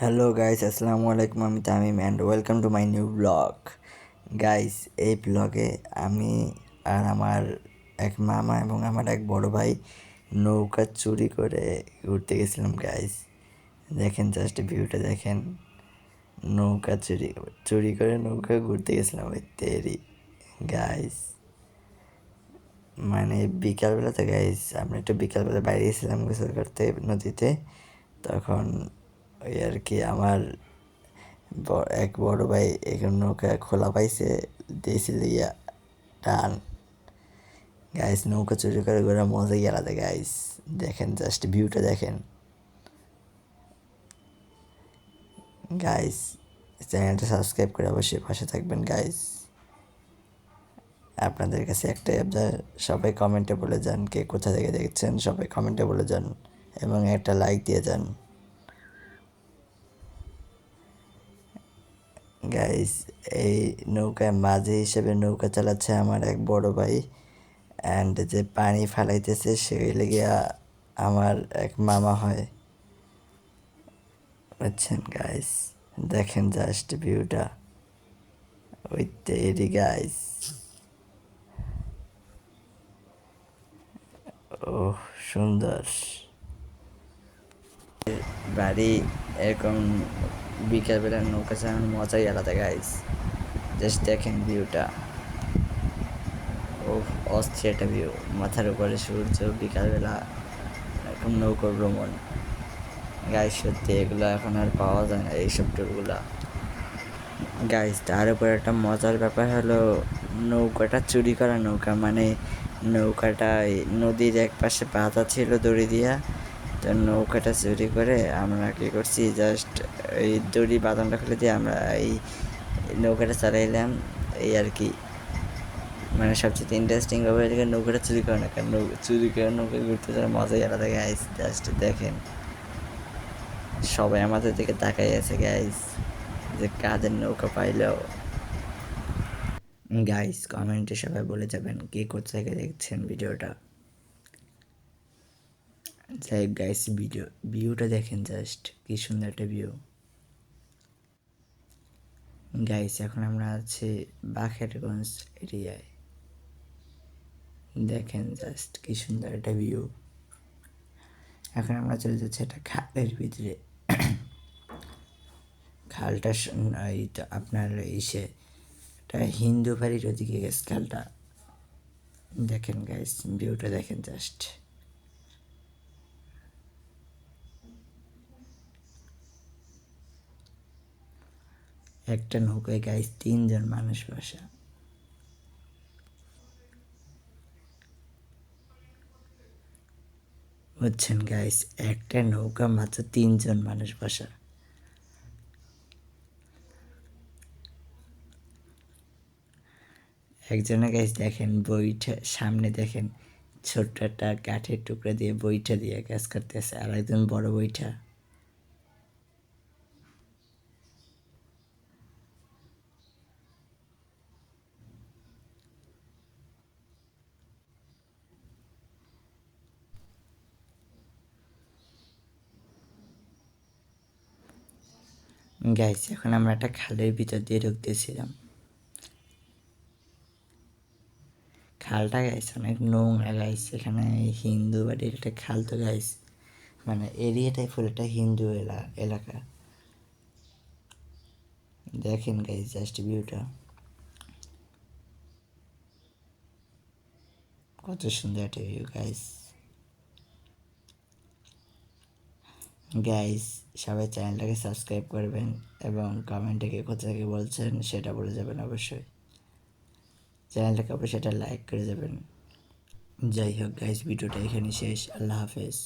Hello guys, আসসালামু আলাইকুম। আমি Tamim and welcome to my new blog. Guys, এই ব্লগে আমি আর আমার এক মামা এবং আমার এক বড় ভাই নৌকা চুরি করে ঘুরতে গেছিলাম। গাইস দেখেন, জাস্ট ভিউটা দেখেন। নৌকা চুরি চুরি করে নৌকা ঘুরতে গেছিলাম ওই তেরি। গাইস মানে বিকালবেলাতে গাইস, আমরা একটু বিকালবেলা বাইরে গেছিলাম গোসল করতে নদীতে। তখন ওই আর কি আমার এক বড় ভাই এখন নৌকা খোলা পাইছে, দিয়েছিল ইয়া টান। গাইস নৌকা চুরি করে ঘোরা মজাই আলাদা। গাইস দেখেন, জাস্ট ভিউটা দেখেন। গাইস চ্যানেলটা সাবস্ক্রাইব করে অবশ্যই পাশে থাকবেন। গাইস আপনাদের কাছে একটাই আবদার, সবাই কমেন্টে বলে যান কে কোথা থেকে দেখছেন, সবাই কমেন্টে বলে যান এবং একটা লাইক দিয়ে যান। গাইস এই নৌকায় মাঝি হিসেবে নৌকা চালাচ্ছে আমার এক বড় ভাই, অ্যান্ড যে পানি ফালাইতেছে সে লেগিয়া আমার এক মামা হয়, বুঝছেন। গাইস দেখেন জাস্ট ভিউটা, ওই তেরি গাইস। ও সুন্দর বাড়ি। এরকম বিকালবেলা নৌকা চালানোর মজাই আলাদা। গাইস জাস্ট দেখেন ভিউটা। ও অস্থির একটা ভিউ, মাথার উপরে সূর্য, বিকালবেলা এরকম নৌকো ভ্রমণ। গাইস সত্যি এগুলো এখন আর পাওয়া যায় না, এইসব ট্যুরগুলা। গাইস তার উপর একটা মজার ব্যাপার হলো, নৌকাটা চুরি করা নৌকা, মানে নৌকাটা নদীর এক পাশে বাঁধা ছিল দড়ি দিয়া। তো নৌকাটা চুরি করে আমরা কী করছি, জাস্ট এই দড়ি বাঁধনটা খুলে দিয়ে আমরা এই নৌকাটা চালাইলাম, এই আর কি। মানে সবচেয়ে ইন্টারেস্টিং ব্যাপার এদিকে নৌকাটা চুরি করে না, কারণ চুরি করে নৌকা ঘুরতে যাওয়ার মজাই আলাদা। গাইস জাস্ট দেখেন, সবাই আমাদের দিকে তাকাই আছে গাইস, যে কাদের নৌকা পাইলো। গাইস কমেন্টে সবাই বলে যাবেন কে কোথা থেকে দেখছেন ভিডিওটা। যাই গাইস, ভিউটা দেখেন, জাস্ট কি সুন্দর একটা ভিউ। গাইস এখন আমরা আছি বাখেরগঞ্জ এরিয়ায়, দেখেন জাস্ট কি সুন্দর একটা ভিউ। এখন আমরা চলে যাচ্ছি একটা খালের ভিতরে। খালটা এইটা আপনার ইসে একটা হিন্দু বাড়ির ওদিকে গেছে খালটা। দেখেন গাইস ভিউটা দেখেন জাস্ট। একটা নৌকায় গাইস 3 জন মানুষ বসা, বুঝছেন গাইস। একটা নৌকা মাত্র 3 জন মানুষ বসা। একজনে গাইস দেখেন বইটা সামনে দেখেন, ছোট্ট একটা কাঠের টুকরা দিয়ে বইটা দিয়ে কাজ করতেছে, আর একজন বড় বইটা। গাইস এখন আমরা একটা খালের ভিতর দিয়ে ঢুকতেছিলাম। খালটা গাইস অনেক নোংরা গাইস, এখানে হিন্দু বাড়ির একটা খাল তো গাইস, মানে এরিয়াটাই ফুল একটা হিন্দু এলাকা। দেখেন গাইস জাস্ট ভিউটা কত সুন্দর একটা ভিউ। গাইস গাইস সবাই চ্যানেলটাকে সাবস্ক্রাইব করবেন এবং কমেন্টে কে কোথা থেকে বলছেন সেটা বলে যাবেন অবশ্যই। চ্যানেলটাকে অবশ্যই সেটা লাইক করে যাবেন। যাই হোক গাইস, ভিডিওটা এখানে শেষ। আল্লাহ হাফেজ।